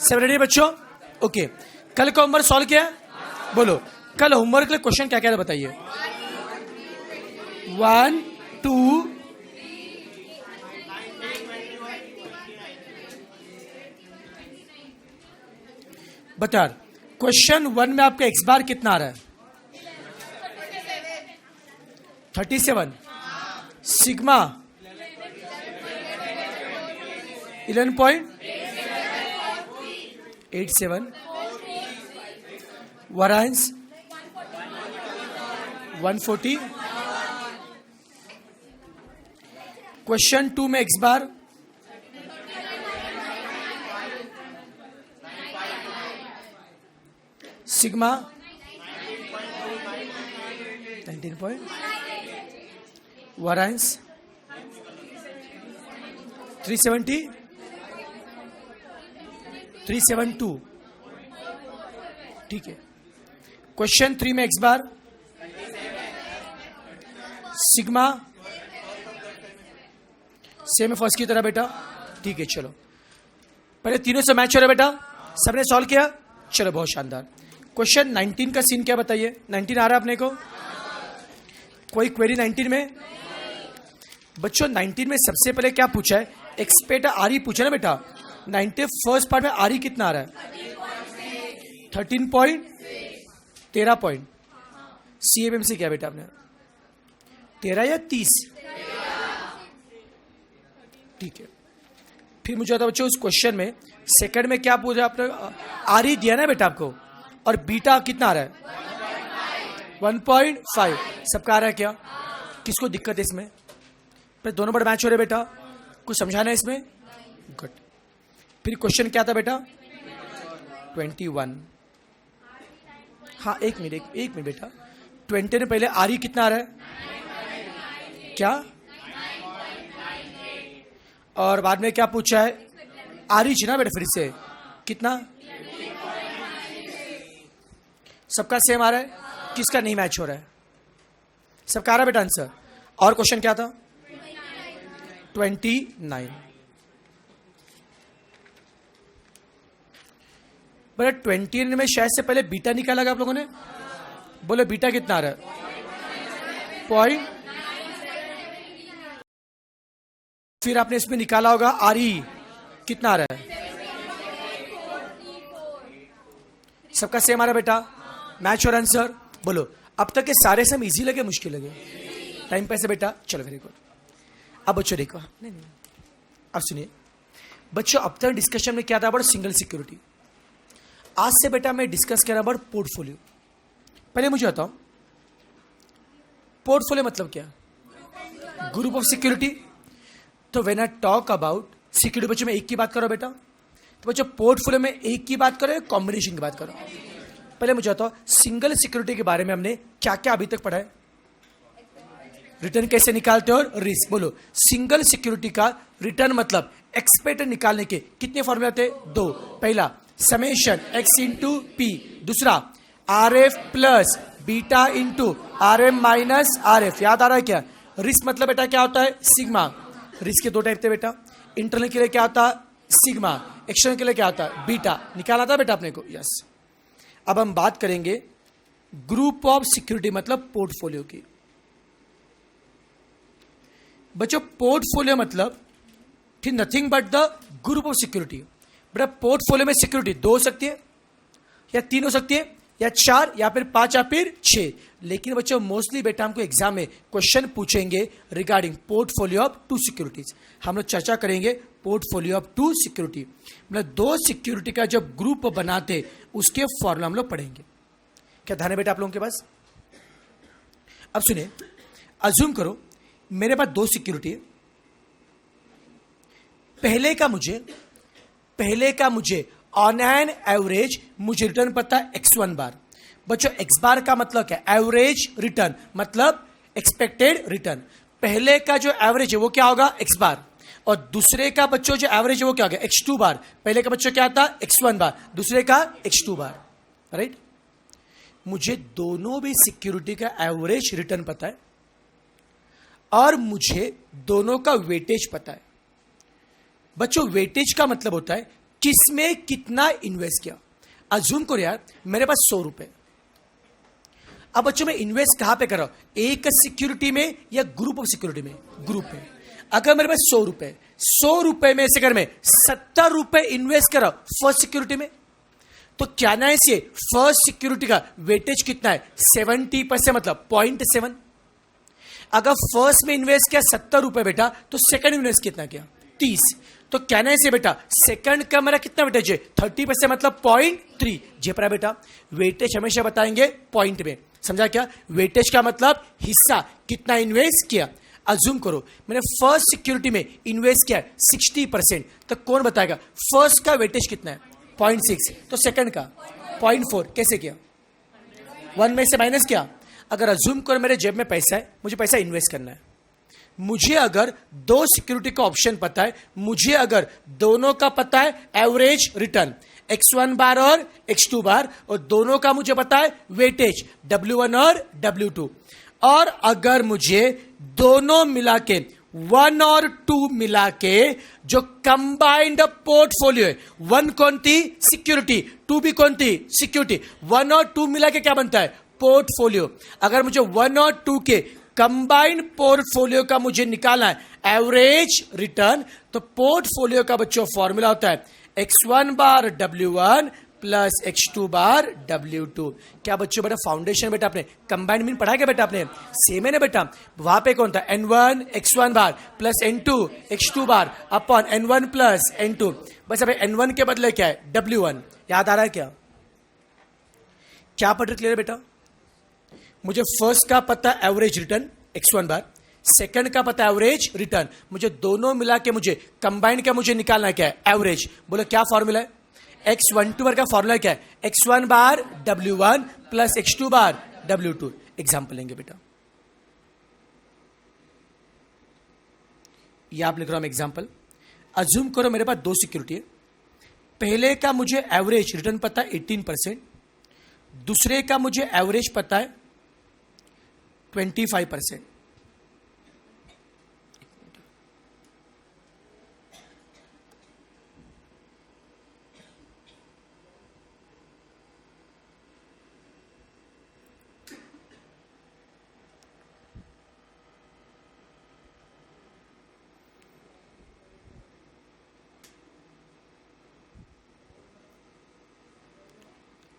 सब रेडी बच्चों? ओके, कल का होमवर्क सॉल्व किया? बोलो, कल होमवर्क के लिए क्वेश्चन क्या क्या था बताइए। 1 2 बता। क्वेश्चन 1 में आपका एक्स बार कितना आ रहा है? 37। सिग्मा 11.87। वरांस 140। क्वेश्चन 2 में एक्स बार सिग्मा 19 पॉइंट, वरांस 370 372। ठीक है। क्वेश्चन 3 में एक्स बार सिग्मा सेम है फर्स्ट की तरह बेटा। ठीक है, चलो पहले तीनों से मैच हो रहा है बेटा, सबने सॉल्व किया? चलो बहुत शानदार। क्वेश्चन 19 का सीन क्या बताइए? 19 आ रहा है अपने को? कोई क्वेरी 19 में? बच्चों 19 में सबसे पहले क्या पूछा है? एक्सपेक्ट आर ई पूछा ना बेटा। 90 फर्स्ट पार्ट में आर ई कितना आ रहा है? 13 पॉइंट 13 पॉइंट। सीएमएम से क्या बेटा आपने? 13 या 30? ठीक है। फिर मुझे आता बच्चों उस क्वेश्चन में सेकंड में क्या पूछा आपने? आर ई दिया ना बेटा आपको, और बीटा कितना आ रहा है? 1.5। सबका आ रहा है क्या? किसको दिक्कत है इसमें? फिर दोनों बड़े मैच हो रहे बेटा, कुछ समझाना है इसमें? गुड। फिर क्वेश्चन क्या था बेटा? 21। हाँ एक मिनट बेटा। 20 में पहले आर ई कितना आ रहा है? क्या? और बाद में क्या पूछा है? आर ई ना बेटा फिर से कितना? सबका सेम आ रहा है, किसका नहीं मैच हो रहा है? सबका आ रहा है बेटा आंसर। और क्वेश्चन क्या था? 29। बेटा 20 में शायद से पहले बीटा निकाला आप लोगों ने? बोले बीटा कितना आ रहा है? पॉइंट। फिर आपने इसमें निकाला होगा आर ई कितना आ रहा है? सबका सेम आ रहा है बेटा, मैच और आंसर। बोलो अब तक के सारे सम इजी लगे मुश्किल लगे? टाइम पैसे बेटा। चलो वेरी गुड। अब बच्चों देखो, नहीं अब सुनिए बच्चों, अब तक डिस्कशन में क्या था? About single security. आज से बेटा मैं डिस्कस कर रहा अबाउट पोर्टफोलियो। पहले मुझे बताओ पोर्टफोलियो मतलब क्या? Group of security. तो when I talk about security बच्चों में एक की बात करो बेटा, तो बच्चों पोर्टफोलियो में एक की बात करो या कॉम्बिनेशन की बात करो? पहले मुझे बताओ सिंगल सिक्योरिटी के बारे में हमने क्या क्या अभी तक पढ़ा है? रिटर्न कैसे निकालते हो और रिस्क। बोलो सिंगल सिक्योरिटी का रिटर्न मतलब एक्सपेक्टेड निकालने के कितने फॉर्मूले थे? 2। पहला समेशन एक्स इंटू पी, दूसरा R F plus beta into R M minus R F. याद आ रहा है क्या? रिस्क मतलब बेटा क्या होता है? सिग्मा। रिस्क के 2 टाइप थे बेटा, इंटरनल के लिए क्या होता है? सिग्मा, एक्सटर्नल के लिए क्या होता है? बीटा। निकाला था बेटा अपने को? यस। अब हम बात करेंगे ग्रुप ऑफ सिक्योरिटी मतलब पोर्टफोलियो की। बच्चों पोर्टफोलियो मतलब ठीक nothing but the group of security. बेटा पोर्टफोलियो में सिक्योरिटी 2 हो सकती है या 3 हो सकती है या 4 या फिर 5 या फिर 6। लेकिन बच्चों मोस्टली बेटा हमको एग्जाम में क्वेश्चन पूछेंगे रिगार्डिंग पोर्टफोलियो ऑफ 2 सिक्योरिटीज। हम लोग चर्चा करेंगे पोर्टफोलियो ऑफ 2 सिक्योरिटी, मतलब 2 सिक्योरिटी का जब ग्रुप बनाते उसके फॉर्मूला हम लोग पढ़ेंगे। क्या ध्यान है बेटा आप लोगों के पास? अब सुनिए, अज्यूम करो मेरे पास 2 सिक्योरिटी है। पहले का मुझे ऑन एन एवरेज मुझे रिटर्न पता है x1 बार। बच्चों x बार का मतलब क्या? एवरेज रिटर्न मतलब एक्सपेक्टेड रिटर्न। पहले का जो एवरेज है वो क्या होगा? x बार, और दूसरे का बच्चों जो एवरेज है वो क्या होगा? x2 बार। पहले का बच्चों क्या था? x1 बार, दूसरे का x2 बार। राइट। मुझे दोनों भी सिक्योरिटी का एवरेज रिटर्न पता है और मुझे दोनों का वेटेज पता है। बच्चों वेटेज का मतलब होता है किसमें कितना इन्वेस्ट किया। अज्यूम करो यार मेरे पास 100 रुपए। अब बच्चों मैं इन्वेस्ट कहां पे कर रहा हूं, एक सिक्योरिटी में या ग्रुप ऑफ सिक्योरिटी में, ग्रुप में। अगर मेरे पास 100 रुपए में से अगर मैं 70 रुपए इन्वेस्ट कर रहा हूं फर्स्ट सिक्योरिटी में, तो क्या ना है फर्स्ट सिक्योरिटी का वेटेज कितना है 70%, मतलब 0.7। अगर फर्स्ट में इन्वेस्ट किया 70 रुपए बेटा, तो सेकंड इन्वेस्ट कितना किया 30। तो क्या ना है बेटा सेकंड का मेरा कितना वेटेज है 30%, मतलब 0.3। जेपरा बेटा वेटेज हमेशा बताएंगे पॉइंट में, समझा क्या। वेटेज का मतलब हिस्सा कितना इन्वेस्ट किया। अज्यूम करो मैंने फर्स्ट सिक्योरिटी में इन्वेस्ट किया 60%, तो कौन बताएगा फर्स्ट का वेटेज कितना है 0.6, तो सेकंड का 0.4। कैसे किया 1 में से माइनस किया। अगर अज्यूम करो मेरे जेब में पैसा है, मुझे पैसा इन्वेस्ट करना है, मुझे अगर 2 सिक्योरिटी का ऑप्शन पता है, मुझे अगर दोनों का पता है एवरेज रिटर्न x1 बार और x2 बार, और दोनों का मुझे पता है वेटेज W1 और W2, और अगर मुझे दोनों मिला के 1 और 2 मिला के जो कंबाइंड पोर्टफोलियो है, 1 कौन थी सिक्योरिटी, 2 भी कौन थी सिक्योरिटी, 1 और 2 मिला के क्या बनता है पोर्टफोलियो। अगर मुझे 1 और 2 के कंबाइंड पोर्टफोलियो का मुझे निकालना है एवरेज रिटर्न, तो पोर्टफोलियो का बच्चों फॉर्मूला होता है x1 बार W1 प्लस x2 बार W2। क्या बच्चों बेटा फाउंडेशन बेटा आपने कंबाइंड मीन पढ़ा क्या बेटा आपने, सेम है ना बेटा। वहां पे कौन था n1 x1 बार प्लस n2 x2 बार अपॉन n1 प्लस n2। बस अब n1 के बदले क्या है W1। याद आ रहा है क्या पढ़ रहे क्लियर बेटा। मुझे फर्स्ट का पता एवरेज रिटर्न x1 बार, सेकंड का पता एवरेज रिटर्न, मुझे दोनों मिला के मुझे कंबाइंड का मुझे निकालना है क्या है एवरेज। बोलो क्या फॉर्मूला है x12 बार का फॉर्मूला क्या है x1 बार W1 प्लस x2 बार W2। एग्जाम्पल लेंगे बेटा, ये आप लिख रहा हूं एग्जाम्पल। अज्यूम करो मेरे पास 2 सिक्योरिटी है, पहले का मुझे एवरेज रिटर्न पता है 18%, दूसरे का मुझे एवरेज पता है 25%।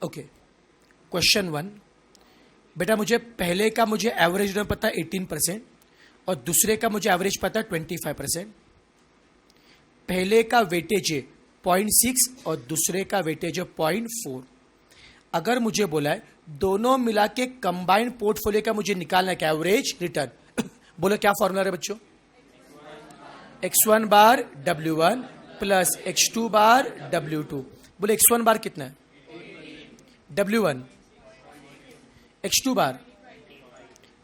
ओके क्वेश्चन 1 बेटा, मुझे पहले का मुझे एवरेज रिटर्न पता है 18% और दूसरे का मुझे एवरेज पता है 25%। पहले का वेटेज है 0.6 और दूसरे का वेटेज है 0.4। अगर मुझे बोला है दोनों मिला के कंबाइंड पोर्टफोलियो का मुझे निकालना है क्या एवरेज रिटर्न। बोलो क्या फॉर्मूला है बच्चों, x1 बार W1 प्लस x2 बार W2। बोले x1 बार कितना है W1, x2 बार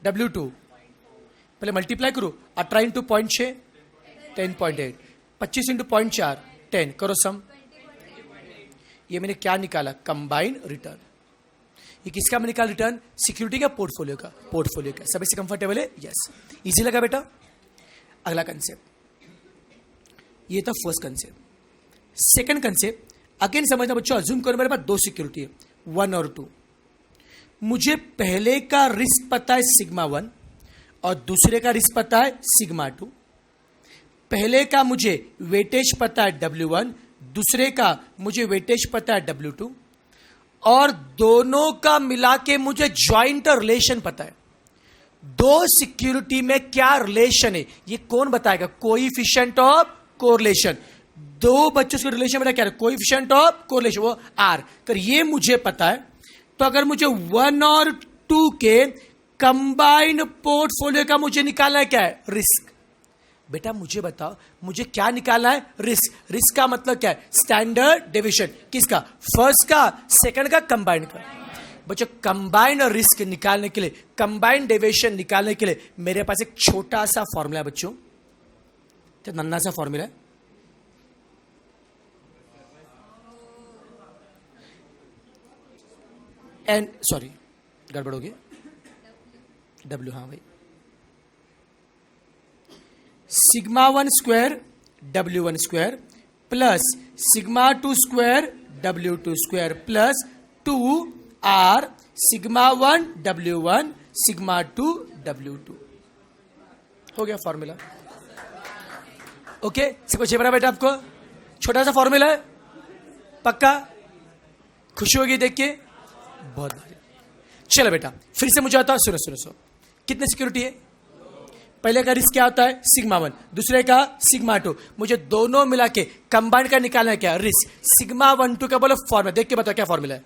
W2, पहले मल्टीप्लाई करो 18 इंटू 0.6 10.8, 25 इंटू 0.4 10, करो सम। ये मैंने क्या निकाला कंबाइंड रिटर्न। ये किसका मैंने निकाला रिटर्न सिक्योरिटी का पोर्टफोलियो का, पोर्टफोलियो का। सभी से कंफर्टेबल है यस, इजी लगा बेटा। अगला कंसेप्ट, ये था first concept. Second concept again समझना बच्चों, अज्यूम करो मेरे पास 2 सिक्योरिटी है 1 और 2। मुझे पहले का रिस्क पता है सिग्मा 1 और दूसरे का रिस्क पता है सिग्मा 2। पहले का मुझे वेटेज पता है W1, दूसरे का मुझे वेटेज पता है W2, और दोनों का मिला के मुझे ज्वाइंट रिलेशन पता है। 2 सिक्योरिटी में क्या रिलेशन है ये कौन बताएगा, कोएफिशिएंट ऑफ कोरिलेशन। 2 बच्चों के रिलेशन में क्या है कोएफिशिएंट ऑफ कोरिलेशन, वो R। कर ये मुझे पता है, तो अगर मुझे 1 और 2 के कंबाइंड पोर्टफोलियो का मुझे निकालना है क्या है रिस्क। बेटा मुझे बताओ मुझे क्या निकालना है रिस्क। रिस्क का मतलब क्या है स्टैंडर्ड डेविएशन, किसका फर्स्ट का सेकंड का कंबाइंड का। बच्चों कंबाइंड और रिस्क निकालने के लिए, कंबाइंड डेविएशन निकालने के लिए मेरे पास एक छोटा सा फॉर्मूला है बच्चों, तो नन्ना सा फॉर्मूला है। एन सॉरी गड़बड़ हो गई, W, हाँ भाई, sigma 1 square W1 square plus sigma two square W2 square plus 2R sigma 1 W1 sigma 2 W2 हो गया फॉर्मूला। ओके, सबको चाहिए बना बेटा आपको? छोटा सा फॉर्मूला है, पक्का? खुशी होगी देख के? बहुत बढ़िया। चलो बेटा फिर से मुझे आता है, सुनो सुनो सुनो, कितने सिक्योरिटी है? पहले का रिस्क क्या होता है? सिग्मा 1, दूसरे का सिग्मा 2। मुझे दोनों मिला के कंबाइन का निकालना है क्या? रिस्क। सिग्मा 1 2 का बोलो फॉर्मूला, देख के बताओ क्या फॉर्मूला है?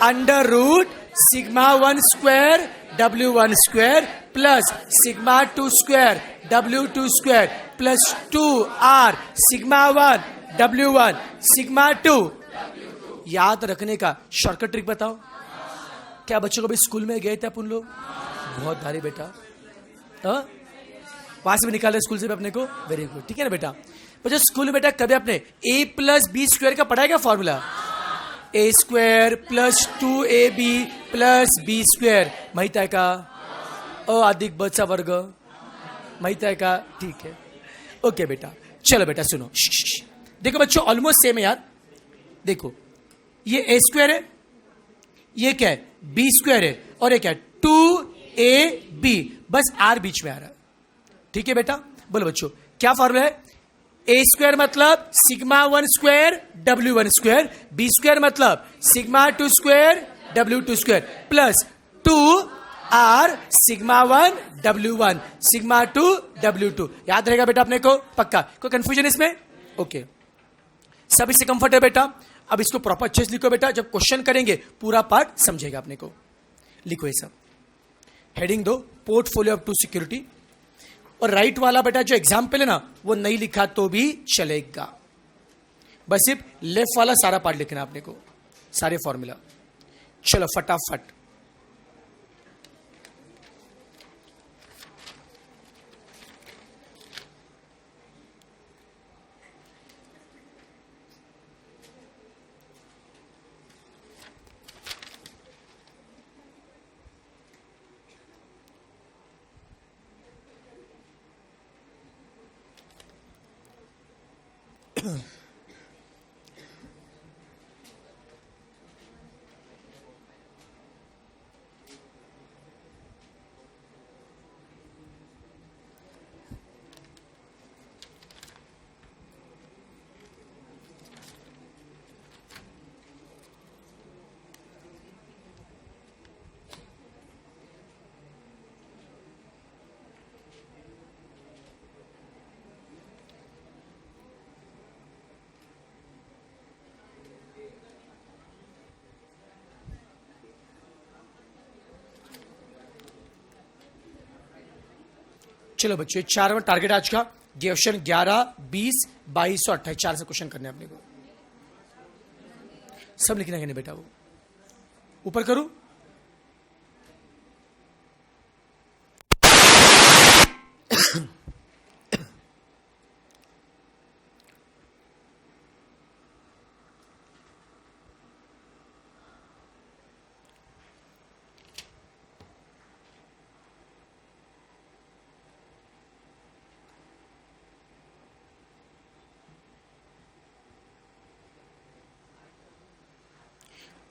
Under root sigma 1 square W1 square plus sigma 2 square W2 square plus 2R sigma 1 W1 sigma 2। याद रखने का शॉर्टकट ट्रिक बताओ। क्या बच्चों को भी स्कूल में गए थे अपन लोग? बहुत भारी बेटा, वहां से भी निकाले स्कूल से भी अपने को। वेरी गुड, ठीक है ना बेटा? बच्चों स्कूल में बेटा कभी आपने a प्लस बी स्क्वायर का पढ़ाया क्या formula? a square plus 2ab plus b square माहित आहे का? अ अधिक ब चा वर्ग माहित आहे का? ठीक है, ओके बेटा। चलो बेटा सुनो, देखो बच्चों ऑलमोस्ट सेम है यार। देखो ये a स्क्वायर है, ये क्या है? बी स्क्वायर है, और ये क्या है? 2ab, बस आर बीच में आ रहा है। ठीक है बेटा? बोलो बच्चों क्या फॉर्मूला है? ए स्क्वायर मतलब sigma 1 square W1 square, B square मतलब sigma 2 square W2 square plus 2R sigma 1 W1 sigma 2 W2। याद रहेगा बेटा अपने को? पक्का? कोई कंफ्यूजन इसमें? ओके, सब इससे कंफर्ट है बेटा? अब इसको प्रॉपर अच्छे से लिखो बेटा, जब क्वेश्चन करेंगे पूरा पार्ट समझेगा अपने को। लिखो ये सब, हेडिंग दो पोर्टफोलियो ऑफ टू सिक्योरिटी, और राइट वाला बेटा जो एग्जाम्पल है ना वो नहीं लिखा तो भी चलेगा, बस सिर्फ लेफ्ट वाला सारा पार्ट लिखना अपने को, सारे फॉर्मूला। चलो फटाफट, चलो बच्चों चार टारगेट आज का, क्वेश्चन 11, 20, 22 और 28, 4 से क्वेश्चन करने अपने को। सब लिखना है नहीं बेटा? वो ऊपर करूं?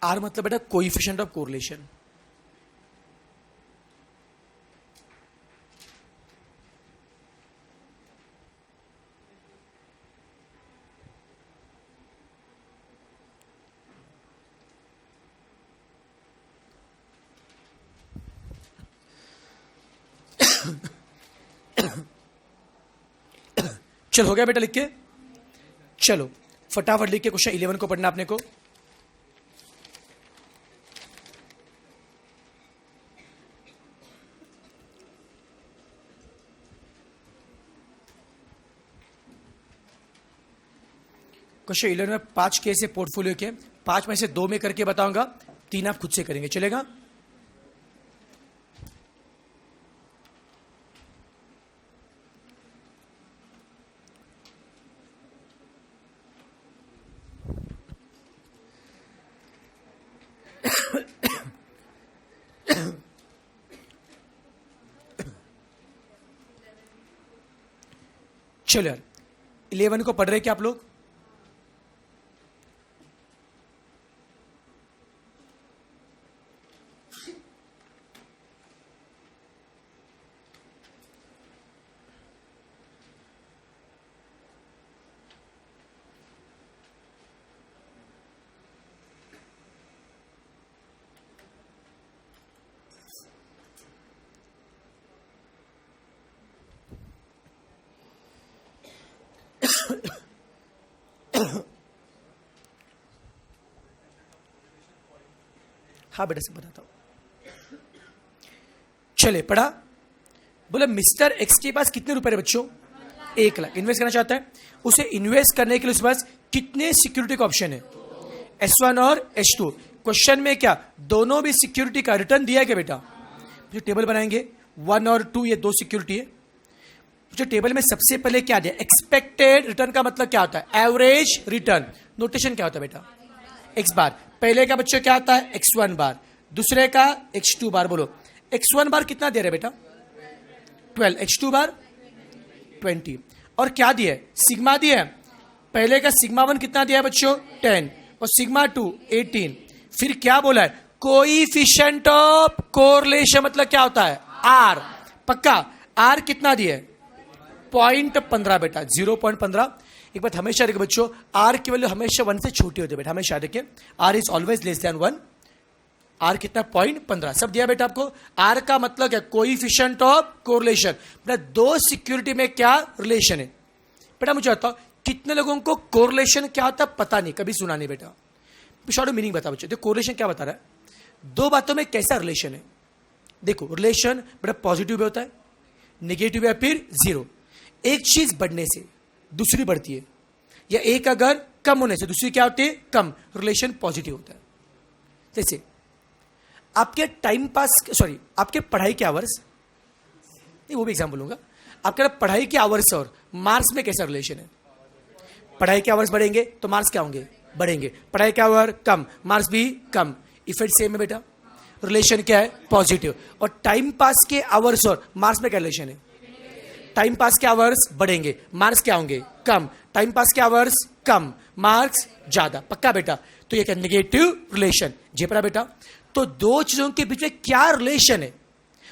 आर मतलब बेटा कोएफिशिएंट ऑफ कोरिलेशन। चलो हो गया बेटा लिख के? चलो फटाफट लिख के क्वेश्चन 11 को पढ़ना अपने को। क्वेश्चन 11 में 5 केस है पोर्टफोलियो के, 5 में से 2 में करके बताऊंगा, 3 आप खुद से करेंगे, चलेगा? चलो यार 11 को पढ़ रहे क्या आप लोग? हाँ बेटा सब बताता हूं। चले पढ़ा। बोले मिस्टर एक्स के पास कितने रुपए है बच्चों? 1 लाख इन्वेस्ट करना चाहता है। उसे इन्वेस्ट करने के लिए उसके पास कितने सिक्योरिटी का ऑप्शन है? S1 और S2। क्वेश्चन में क्या दोनों भी सिक्योरिटी का रिटर्न दिया है क्या बेटा? जो टेबल बनाएंगे 1 और 2 ये 2 सिक्योरिटी है। जो टेबल में सबसे पहले क्या दिया? एक्सपेक्टेड रिटर्न का मतलब क्या होता है? Average return. नोटेशन क्या होता है बेटा? एक्स बार। पहले का बच्चों क्या आता है? x1 बार। दूसरे का x2 बार। बोलो x1 बार कितना दे रहे बेटा? 12। x2 बार 20। और क्या दिया? सिग्मा दिया है। पहले का सिग्मा 1 कितना दिया है बच्चों? 10 और सिग्मा 2 18। फिर क्या बोला है? कोएफिशिएंट ऑफ कोरिलेशन मतलब क्या होता है? R। पक्का R कितना दिया है? 0.15 बेटा 0.15। एक बात हमेशा देखिए बच्चों, R की वैल्यू हमेशा 1 से छोटी होती है बेटा, हमेशा देखिए R is always less than 1। R कितना? 0.15 सब दिया बेटा आपको। R का मतलब क्या? Coefficient of correlation. बेटा दो सिक्योरिटी में क्या रिलेशन है? बेटा मुझे बताओ कितने लोगों को कोरिलेशन क्या होता है पता नहीं, कभी सुना नहीं बेटा? शॉर्ट मीनिंग बता बच्चों। देखो कोरिलेशन क्या बता रहा है? दो बातों में कैसा रिलेशन है। देखो रिलेशन बेटा पॉजिटिव भी होता है, नेगेटिव या फिर जीरो। एक चीज बढ़ने से दूसरी बढ़ती है, या एक अगर कम होने से दूसरी क्या होती है? कम। रिलेशन पॉजिटिव होता है। जैसे आपके टाइम पास आपके पढ़ाई के आवर्स, नहीं वो भी एग्जाम्पल लूंगा। आपके पढ़ाई के आवर्स और मार्क्स में कैसा रिलेशन है? पढ़ाई के आवर्स बढ़ेंगे तो मार्क्स क्या होंगे? बढ़ेंगे। पढ़ाई के आवर कम, मार्क्स भी कम। इफेक्ट सेम है बेटा। रिलेशन क्या है? पॉजिटिव। और टाइम पास के आवर्स और मार्क्स में क्या रिलेशन है? टाइम पास के आवर्स बढ़ेंगे, मार्क्स क्या होंगे? कम। टाइम पास के आवर्स कम, मार्क्स ज्यादा। पक्का बेटा? तो ये क्या? Negative relation. जेपरा बेटा तो दो चीजों के बीच में क्या रिलेशन है?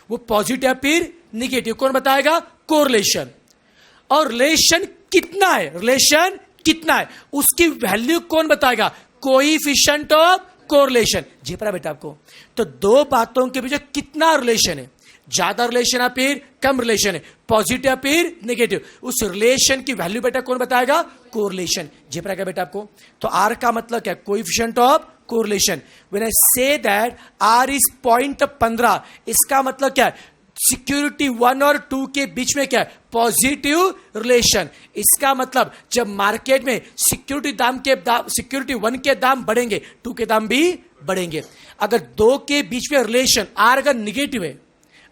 वो पॉजिटिव या फिर निगेटिव? कौन बताएगा? कोरिलेशन। और रिलेशन कितना है? रिलेशन कितना है उसकी वैल्यू कौन बताएगा? Coefficient of correlation. जेपरा बेटा आपको तो दो बातों के बीच में कितना रिलेशन है? ज्यादा रिलेशन या फिर कम रिलेशन है? पॉजिटिव या फिर नेगेटिव? उस रिलेशन की वैल्यू बेटा कौन बताएगा? कोरिलेशन। जेपरा क्या बेटा आपको? तो R का मतलब क्या? Coefficient of correlation. When I say that R is 0.15 इसका मतलब क्या है? सिक्योरिटी 1 और 2 के बीच में क्या है? Positive relation. इसका मतलब जब मार्केट में सिक्योरिटी 1 के दाम बढ़ेंगे 2 के दाम भी बढ़ेंगे। अगर दो के बीच में रिलेशन R अगर निगेटिव है,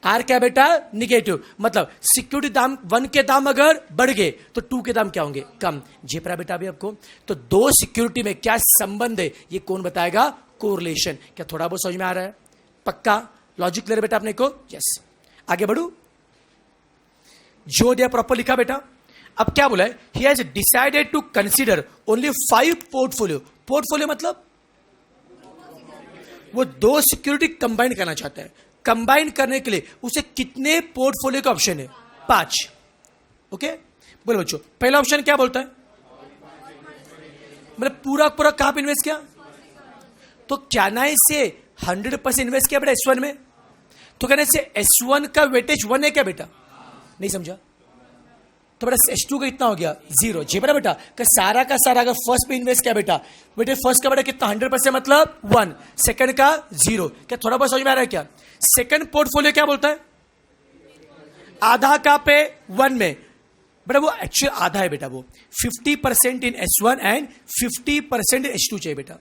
R क्या बेटा? निगेटिव। मतलब सिक्योरिटी दाम 1 के दाम अगर बढ़ गए तो 2 के दाम क्या होंगे? कम। जेपरा बेटा भी आपको तो दो सिक्योरिटी में क्या संबंध है ये कौन बताएगा? कोरिलेशन। क्या थोड़ा बहुत समझ में आ रहा है? पक्का लॉजिक क्लियर बेटा अपने को? यस। आगे बढ़ू। जो दिया प्रॉपर लिखा बेटा। अब क्या बोला है? He has decided to consider only 5 portfolio. Portfolio मतलब वो दो सिक्योरिटी कंबाइन करना चाहता है। कंबाइन करने के लिए उसे कितने पोर्टफोलियो का ऑप्शन है? 5। ओके बोलो बच्चों पहला ऑप्शन क्या बोलता है? मतलब पूरा कहां पे इन्वेस्ट किया? तो क्या ना इसे 100% इन्वेस्ट किया बेटा S1 में? तो कहने से S1 का वेटेज 1 है क्या बेटा? नहीं समझा? तो बेटा S2 का कितना हो गया? 0। जी बेटा का सारा अगर फर्स्ट पे इन्वेस्ट किया बेटा बेटे फर्स्ट का बेटा कितना? 100% मतलब 1। सेकंड का 0। क्या थोड़ा बहुत समझ में आ रहा है क्या? सेकंड पोर्टफोलियो क्या बोलता है? आधा का पे 1 में बेटा वो एक्चुअल आधा है बेटा। वो 50% इन S1 एंड 50% इन S2 चाहिए बेटा।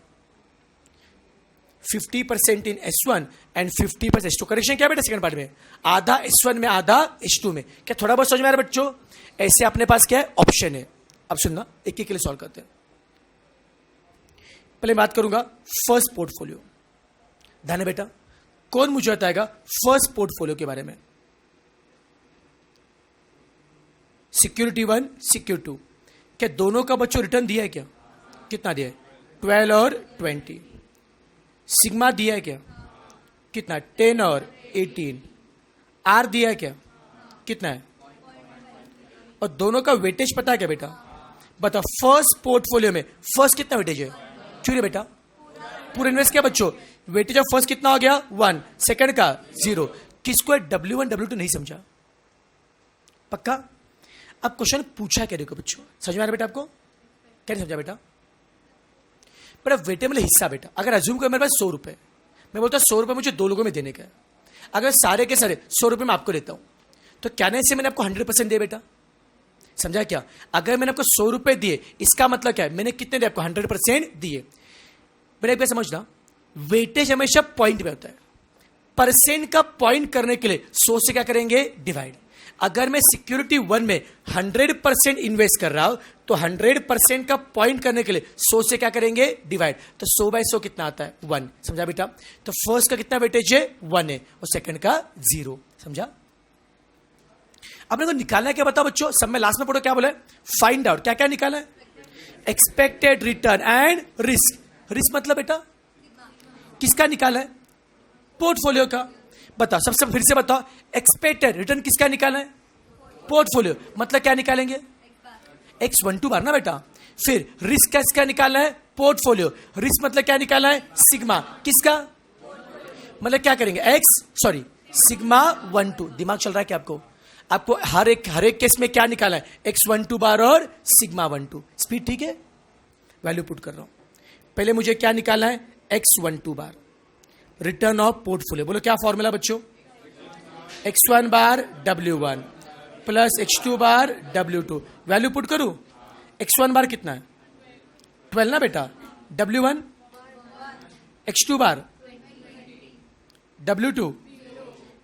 50% इन S1 एंड 50% S2। करेक्शन क्या बेटा? सेकंड पार्ट में आधा S1 में आधा S2 में। क्या थोड़ा बहुत समझ में आ रहा है बच्चों? ऐसे अपने पास क्या है? ऑप्शन है। अब सुनना एक के लिए सॉल्व करते हैं। पहले बात करूंगा फर्स्ट पोर्टफोलियो। ध्यान है बेटा कौन मुझे बताएगा फर्स्ट पोर्टफोलियो के बारे में? सिक्योरिटी 1 सिक्योरिटी 2 क्या दोनों का बच्चों रिटर्न दिया है क्या? कितना दिया है? 12 और 20। सिग्मा दिया है क्या? कितना? 10 और 18। R दिया है क्या? कितना है? और दोनों का वेटेज पता है क्या बेटा? बता फर्स्ट पोर्टफोलियो में फर्स्ट कितना वेटेज है? क्यों बेटा पूरा इन्वेस्ट किया बच्चों। वेटेज ऑफ फर्स्ट कितना हो गया? 1। सेकंड का 0। किसको है? W1 W2 नहीं समझा? पक्का? अब क्वेश्चन पूछा क्या देखो बच्चों समझ में आ रहा बेटा आपको? क्या नहीं समझा बेटा? वेटेबल हिस्सा बेटा अगर अज्यूम करो मेरे पास 100 रुपए मैं बोलता 100 रुपये मुझे 2 लोगों में देने का है, अगर सारे के सारे 100 रुपये मैं आपको देता हूं, तो क्या नहीं से मैंने आपको 100% दिए बेटा? समझा क्या? अगर मैंने आपको 100 रुपये दिए, इसका मतलब क्या है, मैंने कितने दिए आपको? 100% दिए। बेटा एक बार समझना, वेटेज हमेशा पॉइंट में होता है। परसेंट का पॉइंट करने के लिए 100 से क्या करेंगे? डिवाइड। अगर मैं सिक्योरिटी 1 में 100% इन्वेस्ट कर रहा हूं, तो 100% का पॉइंट करने के लिए 100 से क्या करेंगे? डिवाइड। तो 100/100 कितना आता है? 1। समझा बेटा? तो फर्स्ट का कितना वेटेज है? 1 है, और सेकंड का 0। समझा? आपने को निकालना है क्या? बताओ बच्चों, सब में लास्ट में पढ़ो क्या बोला है? Find out. क्या क्या निकाला है? Expected return and risk. Risk मतलब बेटा किसका निकाला है? पोर्टफोलियो का। बताओ, सबसे फिर से बताओ, एक्सपेक्टेड रिटर्न किसका निकाला है? पोर्टफोलियो। मतलब क्या निकालेंगे? X12 बार ना बेटा। फिर रिस्क किसका निकाला है? पोर्टफोलियो। रिस्क मतलब क्या निकाला है? सिग्मा। किसका? मतलब क्या करेंगे? सिग्मा 12। दिमाग चल रहा है क्या आपको? आपको हर एक केस में क्या निकाला है? X12 बार और सिग्मा 12। स्पीड ठीक है? वैल्यू पुट कर रहा हूं। पहले मुझे क्या निकालना है? X12 bar return of portfolio. बोलो क्या फॉर्मूला बच्चों? X1 बार W1 प्लस X2 बार W2। वैल्यू पुट करूं? X1 बार कितना है? 12 ना बेटा। W1 X2 बार W2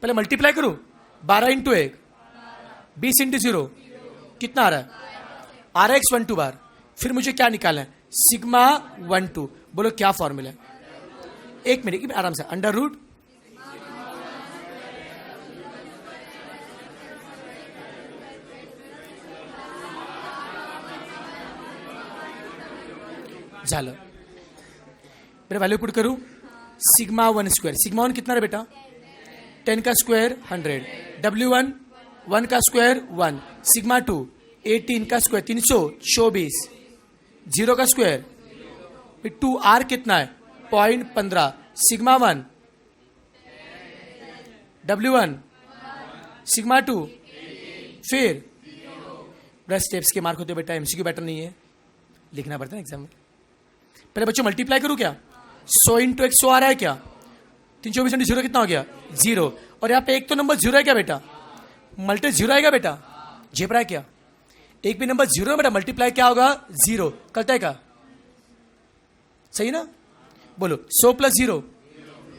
पहले मल्टीप्लाई करूं। 12 इंटू 1 20 इंटू 0 कितना आ रहा है? आ रहा है X12 बार। फिर मुझे क्या निकालना है? सिग्मा 12। बोलो क्या फॉर्मूला है? एक मिनट आराम से। अंडर रूट झालं। मेरा वैल्यू पुट करूं। Sigma 1 square. सिग्मा 1 कितना है बेटा? 10 का स्क्वायर 100। W1 1 का स्क्वायर 1। सिग्मा 2 18 का स्क्वायर 324। 0 का स्क्वायर 2। R कितना है? 0.15। सिग्मा 1 W1 सिग्मा 2 फिर ब्रश स्टेप्स के मार्क होते बेटा। एमसीक्यू बैटर नहीं है, लिखना पड़ता है एग्जाम में। पहले बच्चों मल्टीप्लाई करूं क्या? 100 इंटू 100 आ रहा है क्या? 324 इंटू 0 कितना हो गया? 0। और यहाँ पे एक तो नंबर 0 है क्या बेटा? मल्टी 0 आएगा बेटा। झेप रहा है क्या? एक भी नंबर 0 है बेटा, मल्टीप्लाई क्या होगा? 0। करता है क्या? सही ना? बोलो 100 प्लस 0।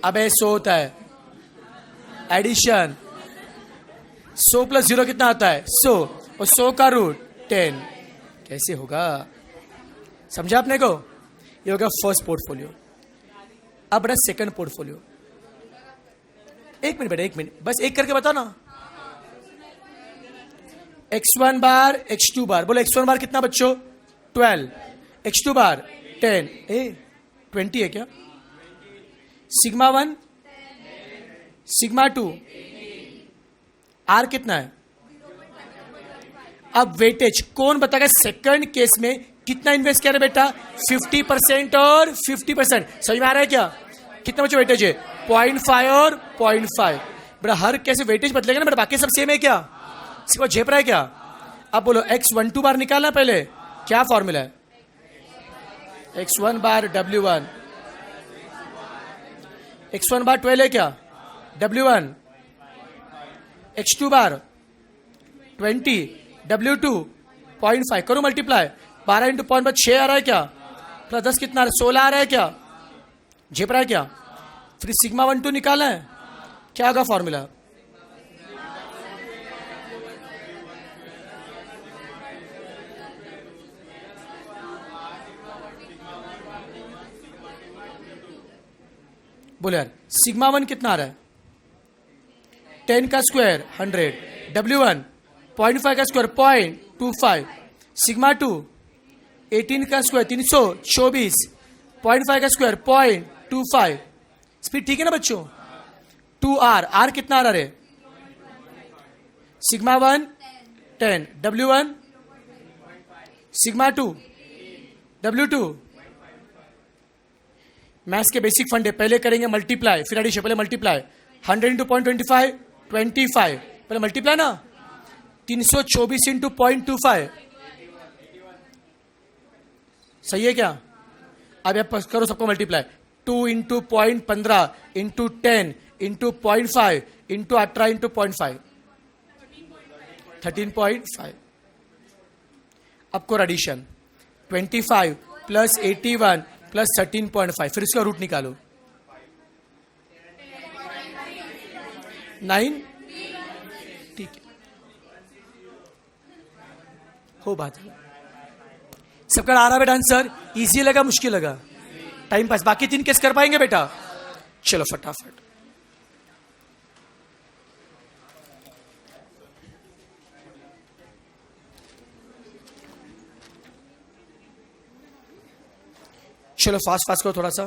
अबे 100 होता है एडिशन। 100 प्लस 0 कितना आता है? 100। और 100 का रूट 10। कैसे होगा? समझा आपने को? ये होगा फर्स्ट पोर्टफोलियो। अब बेटा सेकंड पोर्टफोलियो। एक मिनट बेटा, एक मिनट बस, एक करके बताओ ना। X1 बार X2 बार। बोलो X1 बार कितना बच्चों? 12। X2 बार 10। 20 है क्या? सिग्मा 1 सिग्मा 2 R कितना है? अब वेटेज कौन बताएगा सेकंड केस में कितना इन्वेस्ट किया बेटा? 50% और 50%। समझ में आ रहा है क्या? कितना बच्चों वेटेज है? 0.5 और 0.5। बेटा हर कैसे वेटेज बदलेगा ना बेटा, बाकी सब सेम है क्या? इसको झेप रहा है क्या? अब बोलो X12 बार निकालना पहले। क्या फॉर्मूला है? X1 बार W1। X1 बार 12 है क्या? W1 X2 बार 20 W2 0.5। करो मल्टीप्लाई। 12 इंटू 0.5 6 आ रहा है क्या? प्लस 10 कितना आ रहा है? 16 आ रहा है क्या? झेप रहा है क्या? फिर सिग्मा 12 निकाला है। क्या होगा फॉर्मूला? बोले यार सिग्मा 1 कितना आ रहा है? 10 का स्क्वायर 100। W1 0.5 का स्क्वायर 0.25। सिग्मा 2 18 का स्क्वायर 324। 0.5 का स्क्वायर 0.25। स्पीड ठीक है ना बच्चों? 2R। R कितना आ रहा है? Sigma 1 10। W1 sigma 2 W2। Maths के बेसिक फंड है, पहले करेंगे मल्टीप्लाई फिर एडिशन। पहले मल्टीप्लाई 100 इंटू 0.25 25। पहले मल्टीप्लाई ना 324 इंटू 0.25। सही है क्या? अब आप करो सबको मल्टीप्लाई। 2 × 0.15 × 10 × 0.5 × 18 × 0.5 13.5. अब कोर एडिशन 25 + 81 + 13.5. फिर इसका रूट निकालो 9. ठीक है, हो बात है. सबका आ रहा बेटा आंसर? इजी लगा मुश्किल लगा? Time pass. बाकी 3 केस कर पाएंगे बेटा? चलो फटाफट. चलो फास्ट फास्ट करो थोड़ा सा.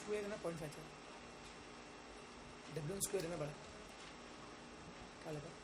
स्क्वायर है ना 0.5 W स्क्वायर है ना बड़ा क्या लगा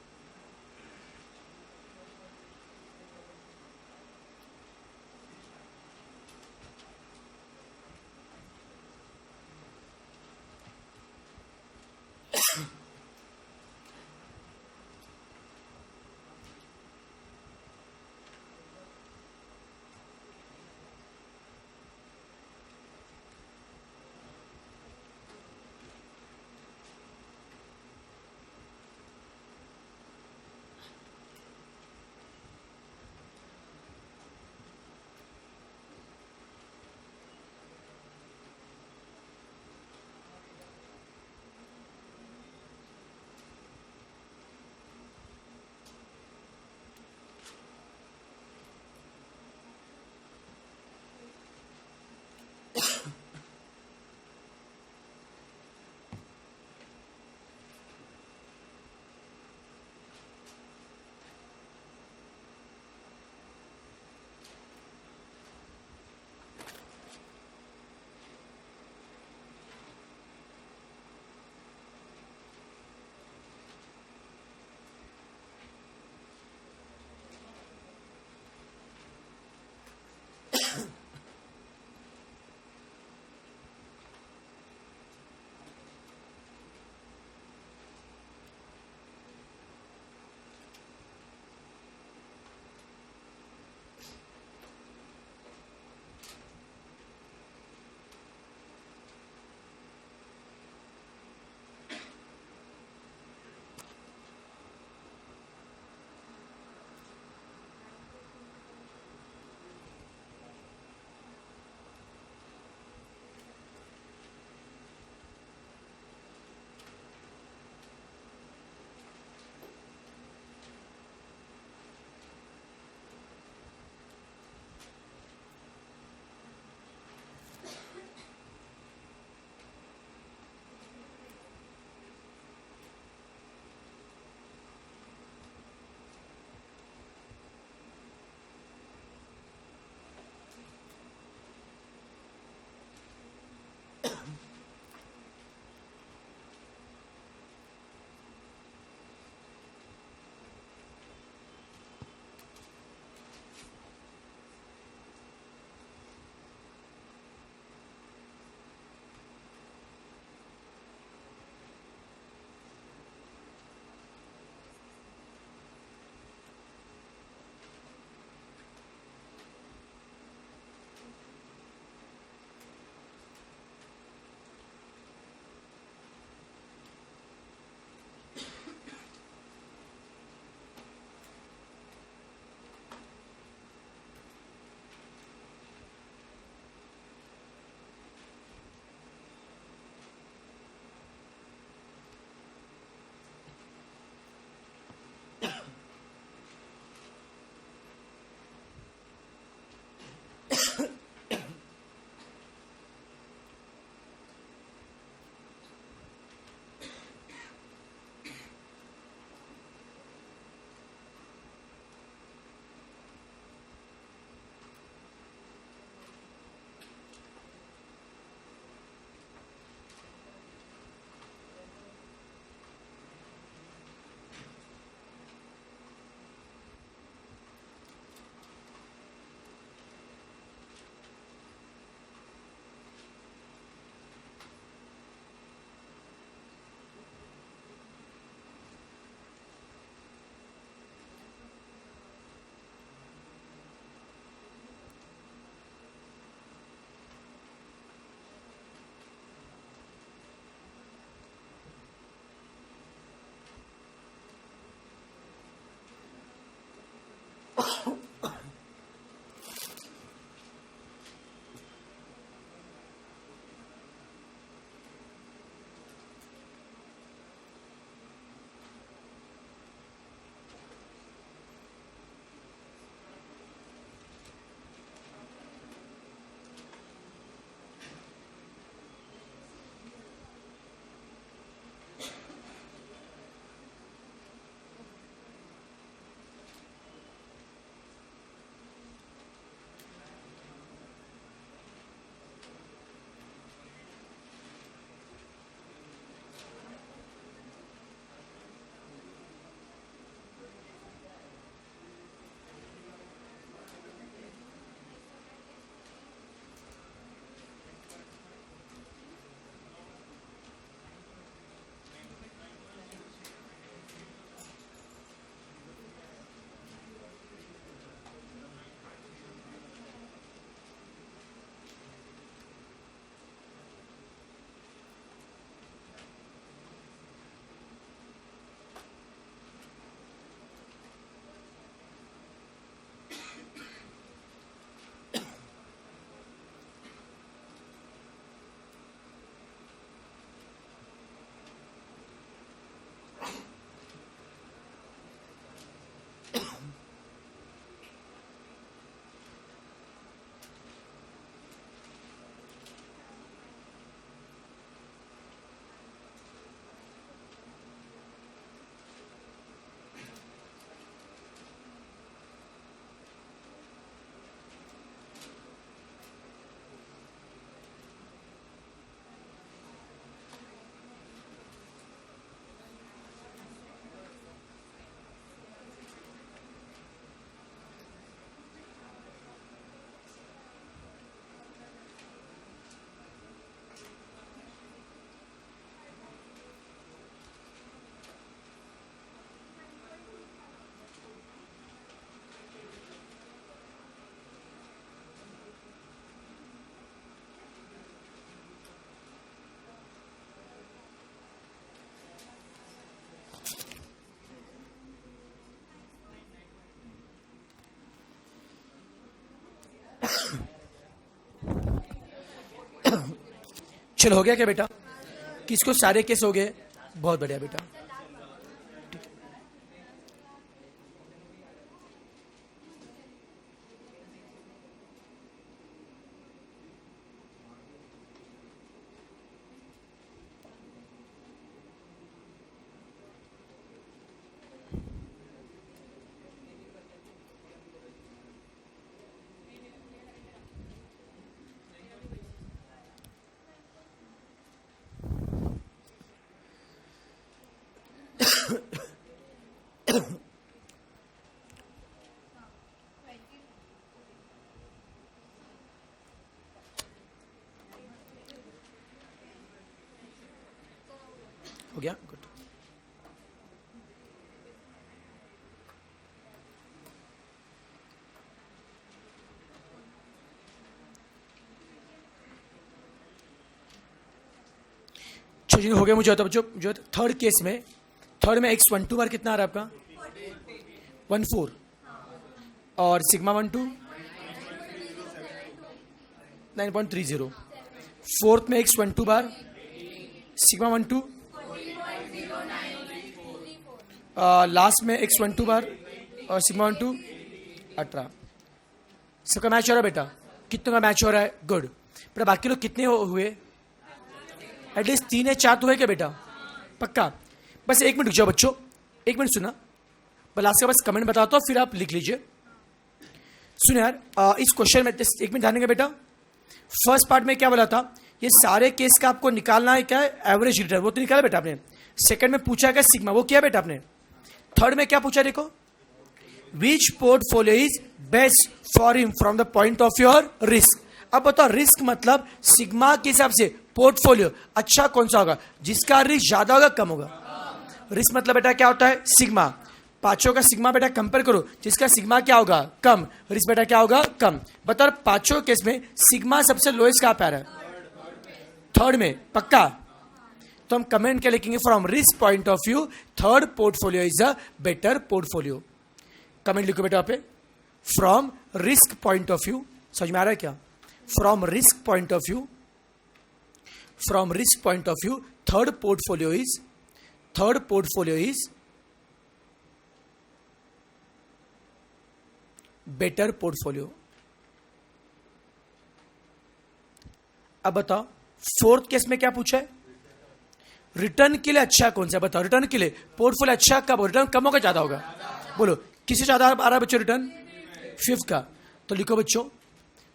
चलो हो गया क्या बेटा? किसको सारे केस हो गए? बहुत बढ़िया बेटा। हो गया? गुड। चलिए हो गया। मुझे जो जो थर्ड केस में, थर्ड में x12 बार कितना आ रहा है आपका? 14 और सिग्मा 12 9.30। फोर्थ में x12 बार, सिग्मा 12, लास्ट में x12 बार और सिग्मा 12 18। सबका मैच हो रहा है बेटा? कितनों का मैच हो रहा है? गुड। बेटा बाकी लोग कितने हुए? एटलीस्ट 3 या 4 तो है क्या बेटा? पक्का? बस 1 मिनट रुक जाओ बच्चों, 1 मिनट सुना। लास्ट का बस कमेंट बताता हूँ, फिर आप लिख लीजिए। सुन यार, इस क्वेश्चन में 1 मिनट ध्यान देंगे बेटा। फर्स्ट पार्ट में क्या बोला था? ये सारे केस का आपको निकालना है क्या है? एवरेज रिटर्न, वो तो निकाला बेटा आपने। सेकंड में पूछा क्या? सिग्मा, वो किया बेटा आपने। थर्ड में क्या पूछा देखो? Which portfolio is best for him from the point of your risk. अब बताओ, रिस्क मतलब सिग्मा के हिसाब से पोर्टफोलियो अच्छा कौन सा होगा? जिसका रिस्क ज्यादा होगा कम होगा? रिस्क मतलब बेटा क्या होता है? सिग्मा। पांचों का सिग्मा बेटा कंपेयर करो, जिसका सिग्मा क्या होगा? कम। रिस्क बेटा क्या होगा? कम। बताओ पांचों केस में सिग्मा सबसे लोएस्ट कहां पे आ रहा है? थर्ड में। पक्का? तो हम कमेंट क्या लिखेंगे? From risk point of view third portfolio is a better portfolio. Comment लिखो बेटा पे, from risk point of view. समझ में आ रहा है क्या? From risk point of view, from risk point of view third portfolio is better portfolio. अब बताओ फोर्थ केस में क्या पूछा है? रिटर्न के लिए अच्छा कौन सा? बताओ रिटर्न के लिए पोर्टफोलियो अच्छा कब? रिटर्न कम होगा ज्यादा होगा? बोलो किससे ज्यादा आ रहा है बच्चों रिटर्न? फिफ्थ का। तो लिखो बच्चों,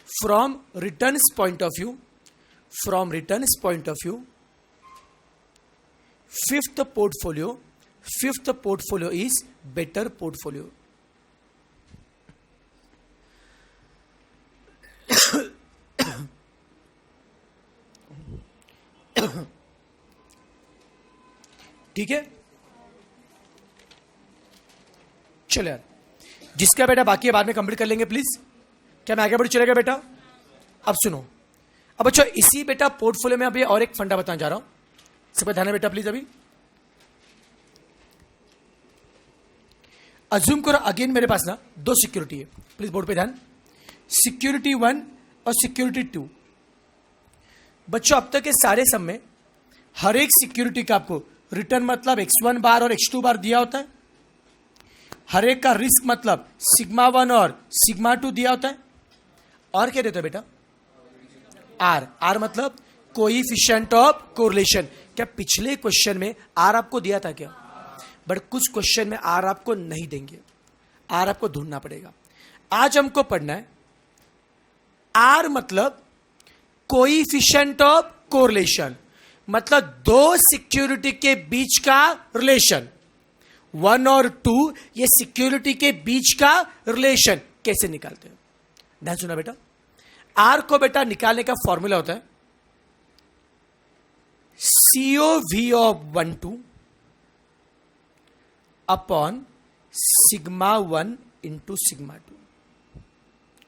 from return point of view, from return point of view fifth portfolio is better portfolio. ठीक है? चलो यार, जिसका बेटा बाकी है बाद में कंप्लीट कर लेंगे प्लीज। क्या मैं आगे बढ़ चलेगा बेटा? अब सुनो, अब अच्छा इसी बेटा पोर्टफोलियो में अभी और एक फंडा बताने जा रहा हूं, सबका ध्यान है बेटा प्लीज। अभी अज्यूम करो अगेन मेरे पास ना 2 सिक्योरिटी है, प्लीज बोर्ड पे ध्यान। सिक्योरिटी 1 और सिक्योरिटी 2। बच्चों अब तक के सारे सम में हर एक सिक्योरिटी का आपको रिटर्न मतलब x1 बार और x2 बार दिया होता है। हर एक का रिस्क मतलब सिग्मा 1 और सिग्मा 2 दिया होता है। और क्या देता है बेटा? आर मतलब कोएफिशिएंट ऑफ कोरिलेशन। क्या पिछले क्वेश्चन में आर आपको दिया था क्या? बट कुछ क्वेश्चन में आर आपको नहीं देंगे, आर आपको ढूंढना पड़ेगा। आज हमको पढ़ना है आर मतलब कोएफिशिएंट ऑफ कोरिलेशन, मतलब 2 सिक्योरिटी के बीच का रिलेशन। 1 और 2 ये सिक्योरिटी के बीच का रिलेशन कैसे निकालते हैं? ध्यान सुना बेटा। आर को बेटा निकालने का फॉर्मूला होता है COV of 1 upon sigma 1 into sigma 2।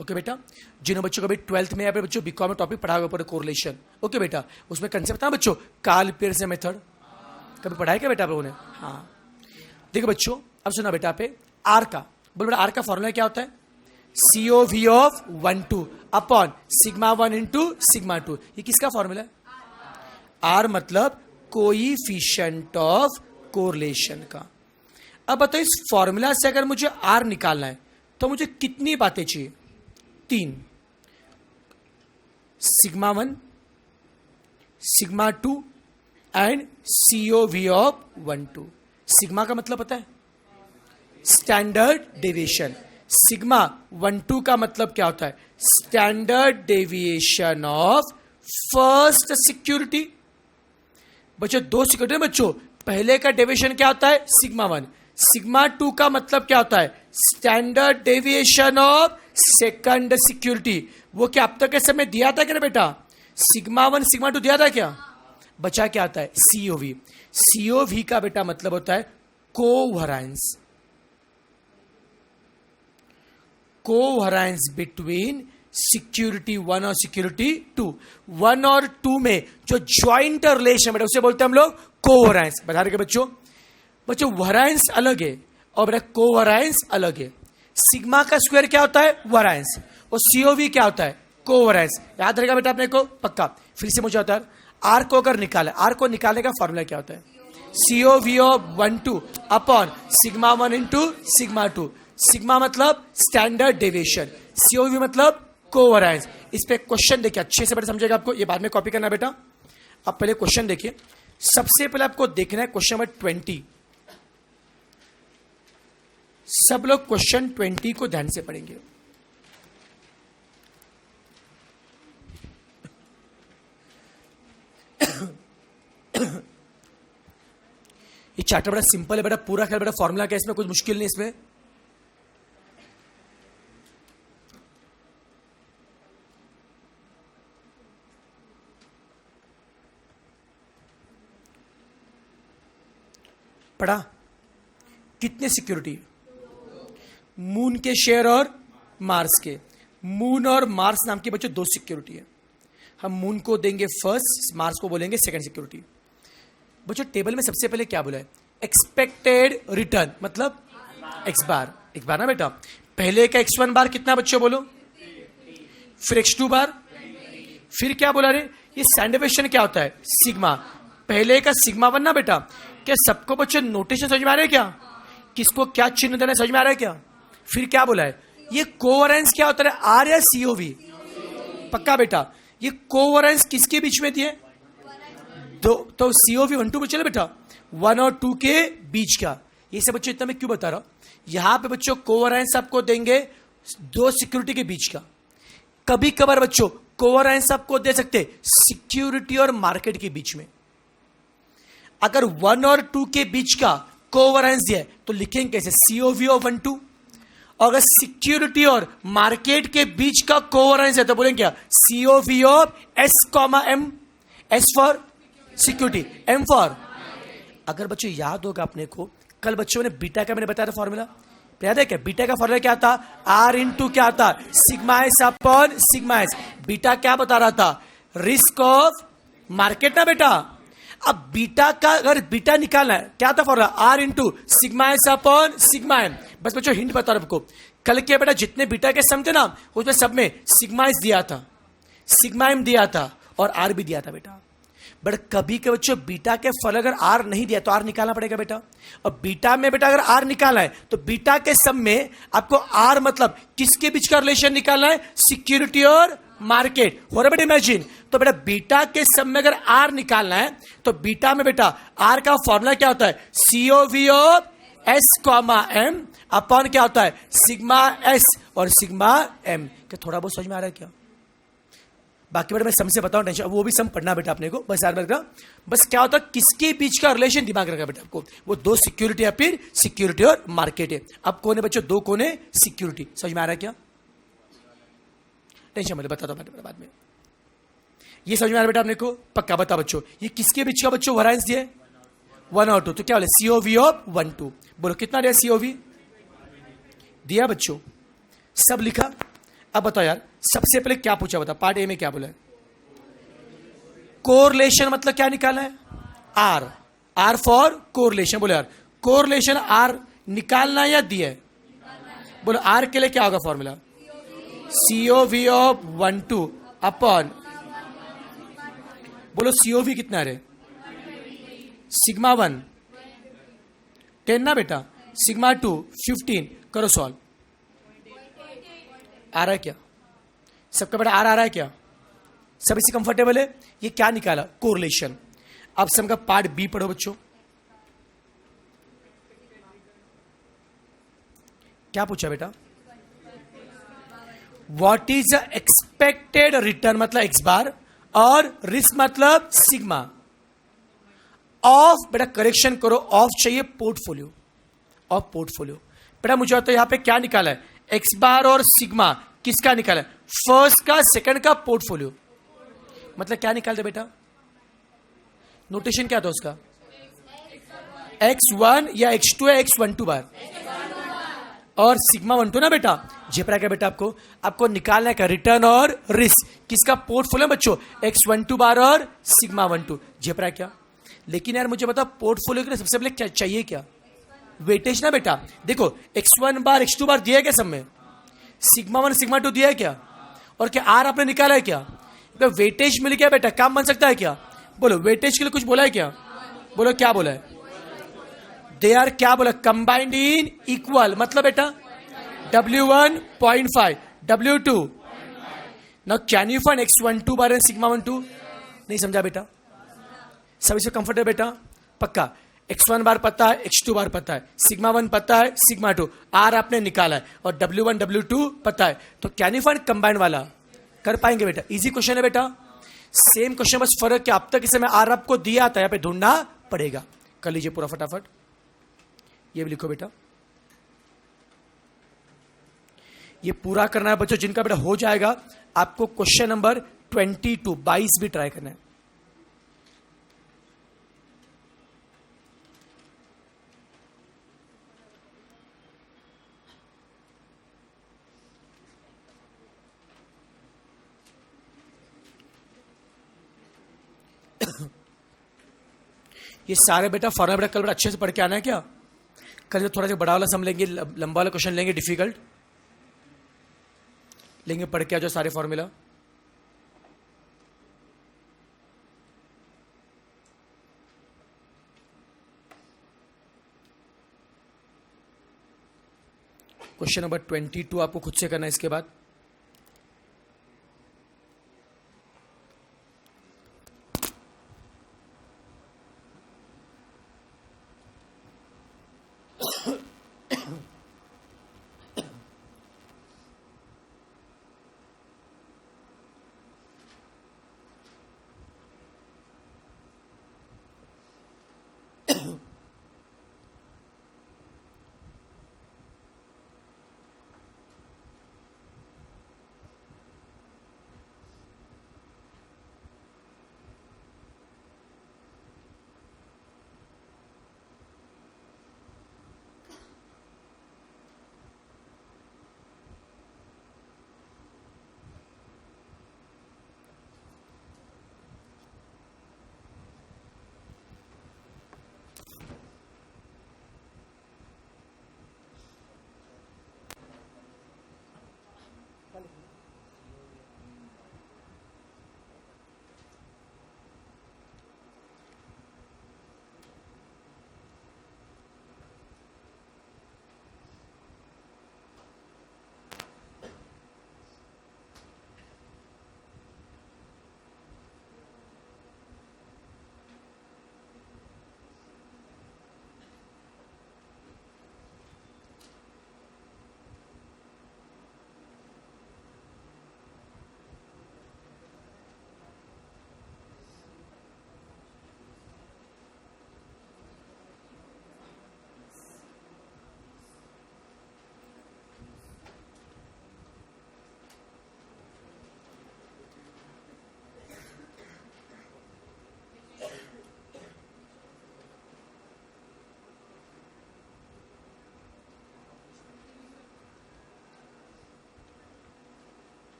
Okay बेटा, जिन्होंने बच्चों को अभी 12th में या फिर बच्चों बीकॉम में टॉपिक पढ़ा हुआ पूरे कोरिलेशन। ओके बेटा, उसमें कंसेप्ट था बच्चों कार्ल पियर्सन मेथड, कभी पढ़ाया क्या बेटा आप लोगों ने? हाँ देखो बच्चों, अब सुना बेटा पे आर का, बोल बेटा आर का फॉर्मूला क्या होता है? COV of 1 2 upon sigma 1 into sigma 2। ये किसका फॉर्मूला है? आर मतलब कोएफिशिएंट ऑफ कोरिलेशन का। अब बताओ इस फॉर्मूला से अगर मुझे आर निकालना है तो मुझे कितनी बातें चाहिए? 3, sigma 1, sigma 2 and COV of 1 2। Sigma का मतलब पता है? Standard deviation. सिग्मा 1 2 का मतलब क्या होता है? Standard deviation of first security. बच्चों 2 सिक्योरिटी बच्चों, पहले का डेविएशन क्या होता है? सिग्मा 1। सिग्मा 2 का मतलब क्या होता है? Standard deviation of second security. वो क्या अब तक के समय दिया था क्या बेटा? सिग्मा 1 सिग्मा 2 दिया था क्या? बचा क्या आता है? COV। COV का बेटा मतलब होता है कोवरेंस। कोवरेंस बिटवीन सिक्योरिटी 1 और सिक्योरिटी 2। 1 और 2 में जो ज्वाइंट रिलेशन बेटा उसे बोलते हैं हम लोग कोवरेंस। बता रहे बच्चों? बच्चों वरेंस अलग है और बेटा कोवरेंस अलग है। सिग्मा का स्क्वायर क्या होता है? वरेंस। और COV क्या होता है? कोवरेंस। याद रहेगा बेटा अपने को पक्का। फिर से मुझे होता है आर को अगर निकाले, आर को निकालने का फॉर्मूला क्या होता है? COV of 1 2 upon sigma 1 into sigma 2। Sigma मतलब स्टैंडर्ड डेविएशन, COV मतलब कोवरेंस। इस पे क्वेश्चन देखिए अच्छे से बेटा समझेगा आपको, ये बाद में कॉपी करना बेटा। अब पहले क्वेश्चन देखिए। सबसे पहले आपको देखना है क्वेश्चन नंबर 20। सब लोग क्वेश्चन 20 को ध्यान से पढ़ेंगे। ये चैप्टर बड़ा सिंपल है बेटा, पूरा ख्याल बेटा फॉर्मूला क्या है, इसमें कुछ मुश्किल नहीं इसमें। पढ़ा? कितने सिक्योरिटी? मून के शेयर और मार्स के। मून और मार्स नाम के बच्चों 2 सिक्योरिटी है। हम मून को देंगे फर्स्ट, मार्स को बोलेंगे सेकंड सिक्योरिटी। बच्चों टेबल में सबसे पहले क्या बोला है? एक्सपेक्टेड रिटर्न मतलब x बार। एक बार ना बेटा, पहले का x1 बार कितना बच्चों बोलो? फिर x2 बार, फिर क्या बोला रे? ये स्टैंडर्ड डेविएशन क्या होता है? सिग्मा। पहले का सिग्मा 1 ना बेटा। क्या सबको बच्चों नोटेशन समझ में आ रहा है क्या? किसको क्या चिन्ह देना समझ में आ रहा है क्या? फिर क्या बोला है? ये कोवरेंस क्या होता है? आर या COV? पक्का बेटा। ये कोवरेंस किसके बीच में दिए? तो COV 1 2 पे चले बेटा, 1 और 2 के बीच का। ये सब बच्चों इतना मैं क्यों बता रहा हूं? यहां पे बच्चों कोवरेंस आपको देंगे 2 सिक्योरिटी के बीच का। कभी कभार बच्चों कोवरेंस आपको दे सकते सिक्योरिटी और मार्केट के बीच में। अगर 1 और 2 के बीच का कोवरेंस दिया तो लिखेंगे कैसे? COV of 1 2। और अगर सिक्योरिटी और मार्केट के बीच का कोवरेंस है तो बोलेंगे क्या? COV of S, M। S for security, M for. अगर बच्चों याद होगा अपने को, कल बच्चों ने बीटा का मैंने बताया था फॉर्मूला, याद है क्या? बीटा का फॉर्मूला क्या था? R इंटू क्या था? Sigma S upon sigma S। Beta क्या बता रहा था? रिस्क ऑफ मार्केट ना बेटा। अब बीटा का अगर बीटा निकालना है क्या था formula? R into sigma S upon sigma M। बस बच्चों हिंट बता रहा हूं आपको, कल के बेटा जितने बीटा के सम थे ना उसमें सब में सिग्मा S दिया था, सिग्मा M दिया था और R भी दिया था बेटा। बट कभी के बच्चों बीटा के फल अगर R नहीं दिया तो R निकालना पड़ेगा बेटा। और बीटा में बेटा अगर R निकालना है तो बीटा के सम में आपको R मतलब किसके बीच का रिलेशन निकालना है? सिक्योरिटी और मार्केट। हो रहा बेटा इमेजिन? तो बेटा बीटा के सम में अगर R निकालना है तो बीटा में बेटा R का फॉर्मूला क्या होता है? COV of S, M upon क्या होता है? सिग्मा S और सिग्मा M। क्या थोड़ा बहुत समझ में आ रहा है क्या? बाकी बेटा मैं सम से बताऊं, टेंशन वो भी सम पढ़ना बेटा अपने को। बस याद रखना, बस क्या होता है किसके बीच का रिलेशन दिमाग रखा बेटा आपको। वो 2 सिक्योरिटी है, फिर सिक्योरिटी और मार्केट है। अब कौन है बच्चों? 2 कौन है? सिक्योरिटी। समझ में आ रहा है क्या? टेंशन मत, बताता हूं बाद में। ये समझ में आ रहा बेटा अपने को? पक्का बता बच्चों, ये किसके बीच का बच्चों वरेंस दिए? 1 और 2। तो क्या बोले? COV of 1 2। बोलो कितना दिया? COV दिया बच्चों, सब लिखा। अब बताओ यार, सबसे पहले क्या पूछा बता? पार्ट ए में क्या बोला है? कोरिलेशन मतलब क्या निकाला है? R। R for correlation. बोलो यार कोरिलेशन R निकालना या दिया है? बोलो R के लिए क्या होगा फॉर्मूला? COV ऑफ 1 2 अपॉन बोलो सीओवी कितना है रे? सिग्मा 1 10 ना बेटा, सिग्मा 2 15, करो सॉल्व। आ रहा है क्या सबका बेटा? आ रहा है क्या? सभी से कंफर्टेबल है? ये क्या निकाला? कोरिलेशन। अब सम का पार्ट बी पढ़ो बच्चों। क्या पूछा बेटा? What is the expected return मतलब एक्स बार और रिस्क मतलब सिग्मा ऑफ, बेटा करेक्शन करो, ऑफ चाहिए पोर्टफोलियो, ऑफ पोर्टफोलियो। बेटा मुझे तो यहां पे क्या निकाला है? एक्स बार और सिग्मा किसका निकाला है? फर्स्ट का, सेकंड का पोर्टफोलियो। मतलब क्या निकालते बेटा? नोटेशन क्या था उसका? x1 या x2 या x12 बार और सिग्मा 12 ना बेटा। झेपरा क्या बेटा? आपको निकालना है क्या? रिटर्न और रिस्क किसका? पोर्टफोलियो बच्चों, x12 बार और सिग्मा 12। झेपरा क्या? लेकिन यार मुझे बता, पोर्टफोलियो के लिए सबसे पहले क्या चाहिए? क्या? वेटेज ना बेटा। देखो x1 बार x2 बार दिया है क्या सब में? सिग्मा 1 सिग्मा 2 दिया है क्या? और क्या आर आपने निकाला है क्या? तो वेटेज मिल गया बेटा, काम बन सकता है क्या? बोलो वेटेज के लिए कुछ बोला है क्या? बोलो क्या बोला है? दे आर क्या बोला? कंबाइंड इन इक्वल, मतलब बेटा W1 0.5 W2। Now can you find x12 bar and sigma 12? नहीं समझा बेटा? सभी से कंफर्टेबल बेटा? पक्का? x1 बार पता है, x2 बार पता है, सिग्मा 1 पता है, सिग्मा 2 आर आपने निकाला है और W1 W2 पता है, तो कैन यू फाइंड कंबाइंड वाला? कर पाएंगे बेटा? इजी क्वेश्चन है बेटा। सेम क्वेश्चन, बस फर्क क्या अब तक इसे मैं आर आपको दिया था, यहां पे ढूंढना पड़ेगा। कर लीजिए पूरा फटाफट। ये भी लिखो बेटा, ये पूरा करना है बच्चों। जिनका बेटा हो जाएगा, आपको क्वेश्चन नंबर 22 भी ट्राई करना है। ये सारे बेटा फॉर्मूला बेटा कल बेटा अच्छे से पढ़ के आना है क्या? कल थोड़ा सा बड़ा वाला सम लेंगे, लंबा वाला क्वेश्चन लेंगे, डिफिकल्ट लेंगे, पढ़ के आ जाओ सारे फॉर्मूला। क्वेश्चन नंबर 22 आपको खुद से करना है इसके बाद।